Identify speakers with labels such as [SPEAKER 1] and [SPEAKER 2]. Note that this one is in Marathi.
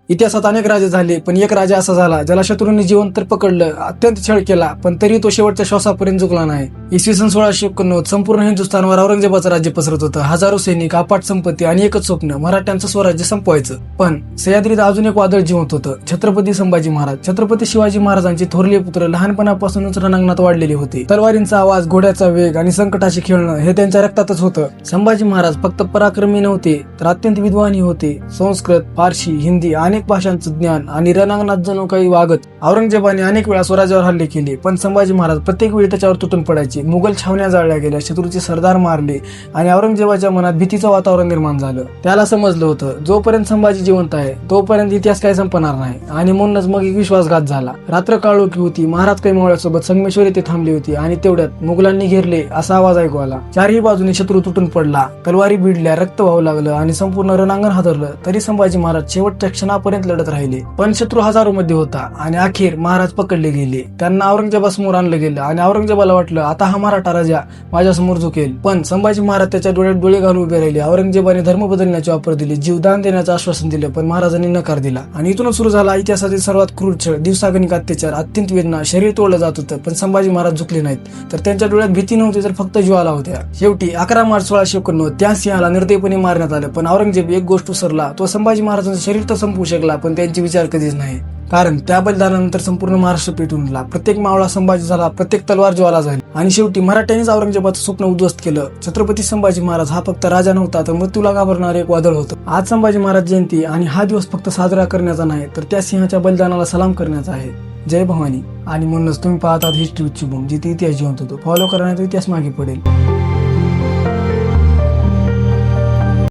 [SPEAKER 1] इतिहासात अनेक राजे झाले, पण एक राजा असा झाला ज्याला शत्रूंनी जिवंत तर पकडलं, अत्यंत छळ केला, पण तरी तो शेवटच्या श्वासापर्यंत झुकला नाही. इसवी सन 1691 संपूर्ण हिंदुस्थानवर औरंगजेबाचं राज्य पसरत होतं. हजारो सैनिक, अफाट संपत्ती आणि एकच स्वप्न, मराठ्यांचं स्वराज्य संपवायचं. पण सह्याद्रीत अजून एक वादळ जिवंत होतं, छत्रपती संभाजी महाराज. छत्रपती शिवाजी महाराजांचे थोरले पुत्र लहानपणापासूनच रणांगणात वाढलेले होते. तलवारींचा आवाज, घोड्याचा वेग आणि संकटाशी खेळणं हे त्यांच्या रक्तातच होतं. संभाजी महाराज फक्त पराक्रमी नव्हते, तर अत्यंत विद्वानही होते. संस्कृत, फारसी, हिंदी अनेक भाषांचं ज्ञान आणि रणांगणात जणू काही वागत. औरंगजेबाने अनेक वेळा स्वराज्यावर हल्ले केले, पण संभाजी महाराज प्रत्येक वेळी त्याच्यावर तुटून पडायचे. मुघल छावण्या जाळल्या गेल्या, शत्रूचे सरदार मारले आणि औरंगजेबाच्या मनात भीतीचं वातावरण निर्माण झालं. त्याला समजलं होतं, जोपर्यंत संभाजी जिवंत आहे तोपर्यंत इतिहास काही संपणार नाही. आणि म्हणूनच मग एक विश्वासघात झाला. रात्र काळोखी होती. महाराज काही मावळ्यासोबत संगमेश्वर येथे थांबली होती आणि तेवढ्यात मुघलांनी घेरले असा आवाज ऐकू आला. चारही बाजूने शत्रू तुटून पडला, तलवारी भिडल्या, रक्त वाहू लागलं आणि संपूर्ण रणांगण हादरलं. तरी संभाजी महाराज शेवटच्या क्षणापर्यंत लढत राहिले. पण शत्रू हजारो मध्ये होता आणि अखेर महाराज पकडले गेले. त्यांना औरंगजेबासमोर आणलं गेलं आणि औरंगजेबाला वाटलं आता हा मराठा राजा माझ्यासमोर झुकेल. पण संभाजी महाराज त्याच्या डोळ्यात डोळे घालून उभे राहिले. औरंगजेबाने धर्म बदलण्याचे ऑफर दिली, जीवदान देण्याचं आश्वासन दिलं, पण महाराजांनी नकार दिला. आणि इथूनच सुरू झाला इतिहासातील सर्वात क्रूर छळ, दिवसागणिक अत्याचार, अत्यंत वेदना, शरीर तोडलं जात होतं. पण संभाजी महाराज झुकले नाहीत, तर त्यांच्या डोळ्यात भीती नव्हती, तर फक्त ज्वाला होत्या. शेवटी 11 मार्च 1691 त्या सिंहाला निर्दयीपणे मारण्यात आलं. पण औरंगजेब एक गोष्ट विसरला, तो संभाजी महाराजांचं शरीर तर संपवू शकला, पण त्यांचे विचार कधीच नाही. कारण त्या बलिदानानंतर संपूर्ण महाराष्ट्र पेटून गेला. प्रत्येक मावळा संभाजी झाला, प्रत्येक तलवार ज्वाला झाली आणि शेवटी मराठ्यांनीच औरंगजेबाचं स्वप्न उद्ध्वस्त केलं. छत्रपती संभाजी महाराज हा फक्त राजा नव्हता, तर मृत्यूला घाबरणारे एक वादळ होतं. आज संभाजी महाराज जयंती आणि हा दिवस फक्त साजरा करण्याचा नाही, तर त्या सिंहाच्या बलिदानाला सलाम करण्याचा आहे. जय भवानी. आणि म्हणूनच तुम्ही पाहतात हिस्ट्री उच्च, जिथे इतिहास जिवंत होतो. फॉलो करण्याचा इतिहास मागे पडेल.